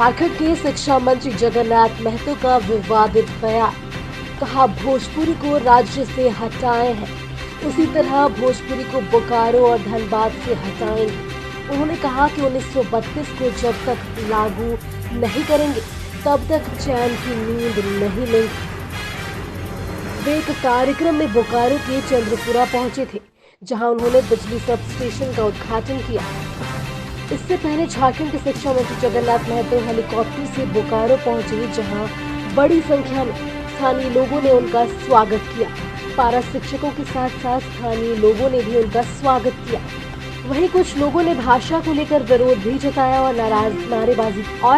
झारखंड के शिक्षा मंत्री जगन्नाथ महतो का विवादित बयान। कहा भोजपुरी को राज्य से हटाए हैं, उसी तरह भोजपुरी को बोकारो और धनबाद से हटाएंगे। उन्होंने कहा कि 1932 को जब तक लागू नहीं करेंगे तब तक चैन की नींद नहीं लेंगे। वे एक कार्यक्रम में बोकारो के चंद्रपुरा पहुंचे थे, जहां उन्होंने बिजली सब स्टेशन का उद्घाटन किया। इससे पहले झारखंड के शिक्षा मंत्री जगन्नाथ महतो हेलीकॉप्टर से बोकारो पहुंचे, जहां बड़ी संख्या में स्थानीय लोगों ने उनका स्वागत किया। पारा शिक्षकों के साथ साथ स्थानीय लोगों ने भी उनका स्वागत किया। वहीं कुछ लोगों ने भाषा को लेकर विरोध भी जताया और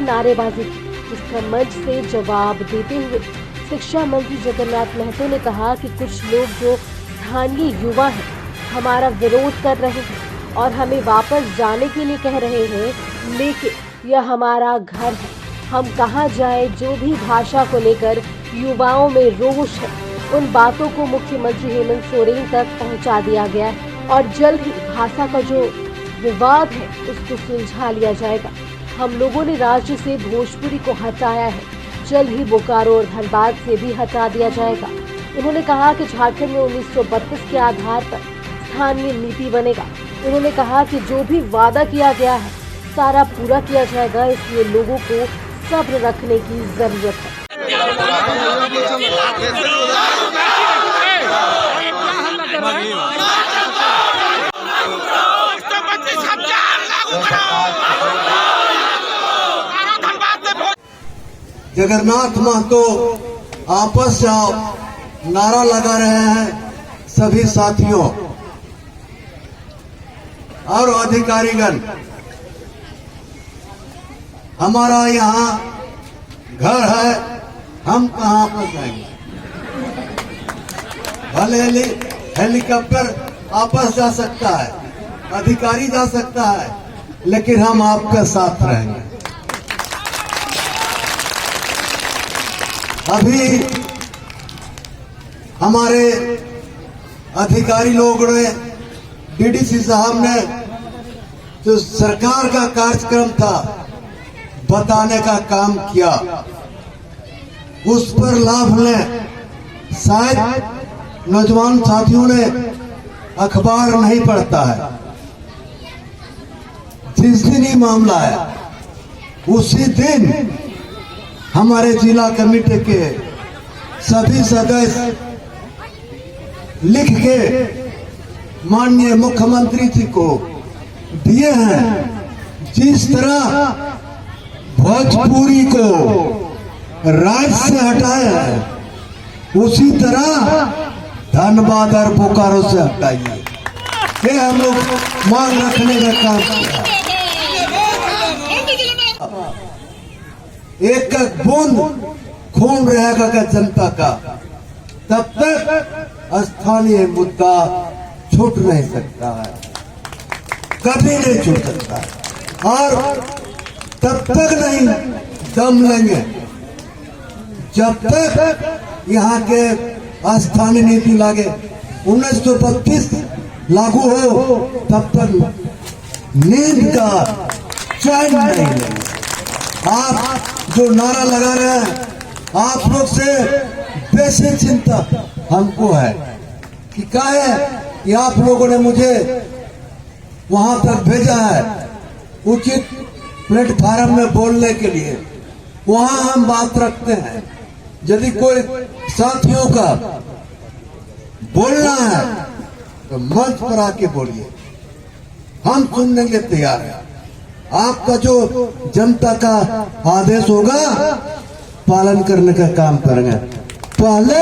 नारेबाजी की, जिसका मंच से जवाब देते हुए शिक्षा मंत्री जगन्नाथ महतो ने कहा कि कुछ लोग जो स्थानीय युवा हैं हमारा विरोध कर रहे हैं और हमें वापस जाने के लिए कह रहे हैं, लेकिन यह हमारा घर है, हम कहाँ जाएं। जो भी भाषा को लेकर युवाओं में रोष है, उन बातों को मुख्यमंत्री हेमंत सोरेन तक पहुंचा दिया गया है और जल्द ही भाषा का जो विवाद है उसको सुलझा लिया जाएगा। हम लोगों ने राज्य से भोजपुरी को हटाया है, जल्द ही बोकारो और धनबाद से भी हटा दिया जाएगा। उन्होंने कहा कि झारखंड में 1932 के आधार पर स्थानीय नीति बनेगा। उन्होंने कहा कि जो भी वादा किया गया है सारा पूरा किया जाएगा, इसलिए लोगों को सब्र रखने की जरूरत है। जगन्नाथ महतो आपस जाओ नारा लगा रहे हैं सभी साथियों और अधिकारीगण। हमारा यहाँ घर है, हम कहाँ पर जाएंगे। भले हेलीकॉप्टर आपस जा सकता है, अधिकारी जा सकता है, लेकिन हम आपके साथ रहेंगे। अभी हमारे अधिकारी लोग ने, डीडीसी साहब ने जो सरकार का कार्यक्रम था बताने का काम किया, उस पर लाभ लें। शायद नौजवान साथियों ने अखबार नहीं पढ़ता है। जिस दिन ही मामला है उसी दिन हमारे जिला कमेटी के सभी सदस्य लिख के माननीय मुख्यमंत्री जी को दिए हैं। जिस तरह भोजपुरी को राज्य से हटाया है, उसी तरह धनबाद और बोकारो से हटाइए। ये हम लोग मांग रखने का काम किया। एक एक बूंद खून रहेगा जनता का, तब तक स्थानीय मुद्दा छूट नहीं सकता है, कभी नहीं छूट सकता है। और तब तक नहीं दम लेंगे जब तक यहाँ के स्थानीय नीति लागे। 1932 लागू हो तब तक नींद का चैन नहीं लेंगे। आप जो नारा लगा रहे हैं, आप लोग से बेसिक चिंता हमको है कि क्या है कि आप लोगों ने मुझे वहां तक भेजा है उचित प्लेटफार्म में बोलने के लिए। वहां हम बात रखते हैं। यदि कोई साथियों का बोलना है तो मंच पर आके बोलिए, हम सुनने के तैयार हैं। आपका जो जनता का आदेश होगा पालन करने का काम करेंगे। पहले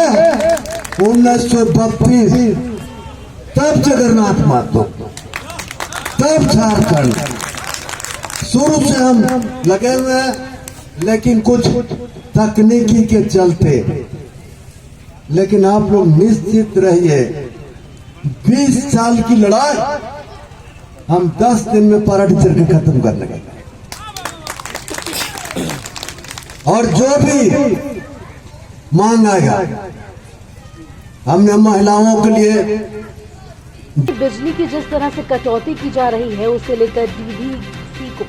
1932 तब जगन्नाथ महतो, तब झारखंड, शुरू से हम लगे हुए हैं, लेकिन कुछ तकनीकी के चलते। लेकिन आप लोग निश्चित रहिए, 20 साल की लड़ाई हम 10 दिन में पलट करके खत्म कर लेंगे। और जो भी मांग आएगा, हमने महिलाओं के लिए बिजली की जिस तरह से कटौती की जा रही है, उसे लेकर डीवीसी को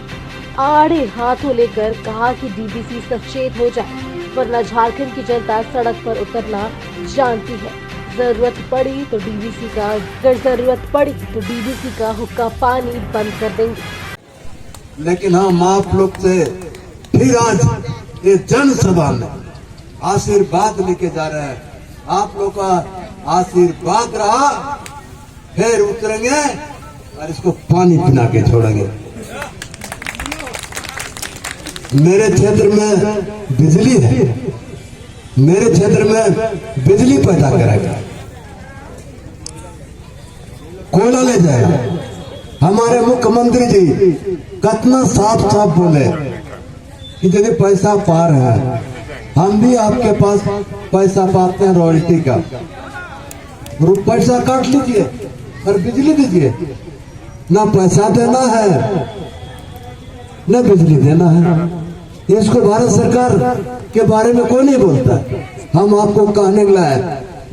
आड़े हाथों लेकर कहा कि डीवीसी सचेत हो जाए, वरना झारखंड की जनता सड़क पर उतरना जानती है। अगर जरूरत पड़ी तो डीवीसी का हुक्का पानी बंद कर देंगे। लेकिन हम आप लोग से फिर आज ये जनसभा में आशीर्वाद लेके जा रहे हैं। आप लोग का आशीर्वाद रहा, फिर उतरेंगे और इसको पानी पिला के छोड़ेंगे। मेरे क्षेत्र में बिजली है, मेरे क्षेत्र में बिजली पैदा करेगा, कोयला ले जाएगा। हमारे मुख्यमंत्री जी कितना साफ साफ बोले कि यदि पैसा पा रहे हैं, हम भी आपके पास पैसा पाते हैं रॉयल्टी का, पैसा काट लीजिए और बिजली दीजिए। ना पैसा देना है न बिजली देना है। इसको भारत सरकार के बारे में कोई नहीं बोलता। हम आपको कहने के लायक,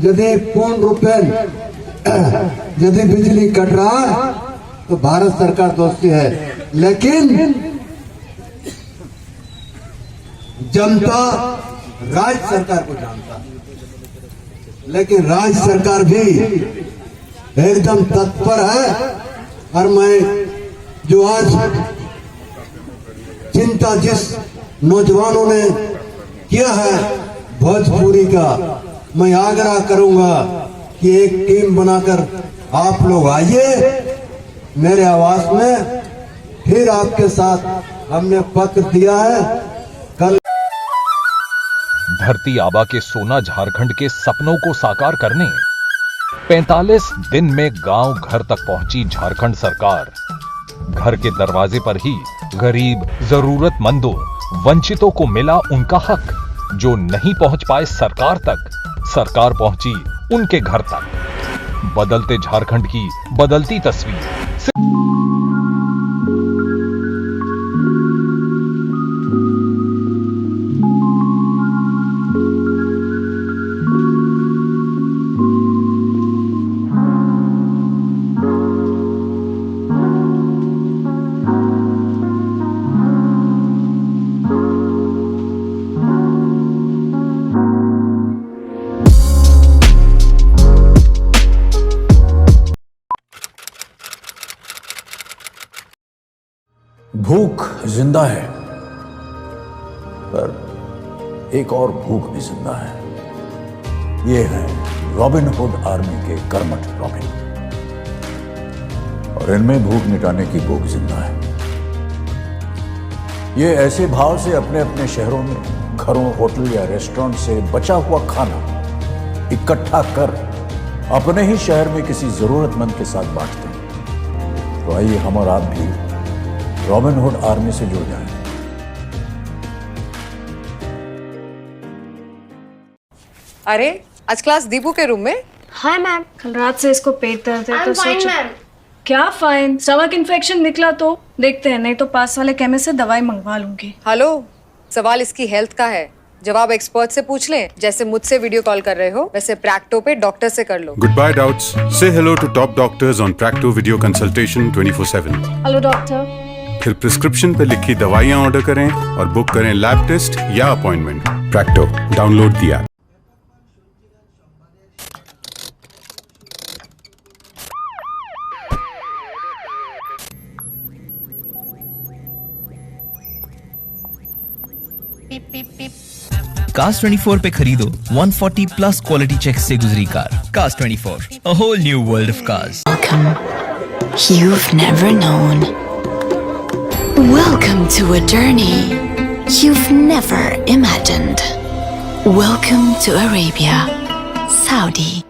यदि पूर्ण रूपेण यदि बिजली कट रहा है तो भारत सरकार दोषी है, लेकिन जनता राज्य सरकार को जानता है। लेकिन राज्य सरकार भी एकदम तत्पर है। और मैं जो आज चिंता जिस नौजवानों ने किया है भोजपुरी का, मैं आग्रह करूंगा कि एक टीम बनाकर आप लोग आइए मेरे आवास में। फिर आपके साथ हमने पत्र दिया है। कल धरती आबा के सोना झारखंड के सपनों को साकार करने 45 दिन में गांव घर तक पहुंची झारखंड सरकार। घर के दरवाजे पर ही गरीब, जरूरतमंदों, वंचितों को मिला उनका हक। जो नहीं पहुंच पाए सरकार तक, सरकार पहुंची उनके घर तक। बदलते झारखंड की बदलती तस्वीर। भूख जिंदा है, पर एक और भूख भी जिंदा है। ये है रॉबिन हुड आर्मी के कर्मठ रॉबिन, और इनमें भूख मिटाने की भूख जिंदा है। ये ऐसे भाव से अपने अपने शहरों में घरों, होटल या रेस्टोरेंट से बचा हुआ खाना इकट्ठा कर अपने ही शहर में किसी जरूरतमंद के साथ बांटते हैं। तो आइए हम और आप भी रॉबिन हुड आर्मी से जुड़ जाएं। अरे आज क्लास दीपू के रूम में? हाय मैम, कल रात से इसको पेट दर्द है तो सोचो। मैम। क्या फाइन? स्टमक इन्फेक्शन निकला तो देखते हैं, नहीं तो पास वाले केमिस्ट से दवाई मंगवा लूंगी। हेलो, सवाल इसकी हेल्थ का है, जवाब एक्सपर्ट से पूछ लें। जैसे मुझसे वीडियो कॉल कर रहे हो, वैसे प्रैक्टो पे डॉक्टर से कर लो। Goodbye doubts. Say hello to top doctors on Practo video consultation 24/7. Hello doctor. फिर प्रिस्क्रिप्शन पे लिखी दवाइयाँ ऑर्डर करें और बुक करें लैब टेस्ट या appointment. Practo, download the app. Cars 24 पे खरीदो 140 प्लस क्वालिटी चेक से गुजरी car. Cars 24, a whole new world of cars. Welcome. You've never known. Welcome to a journey you've never imagined. Welcome to Arabia, Saudi.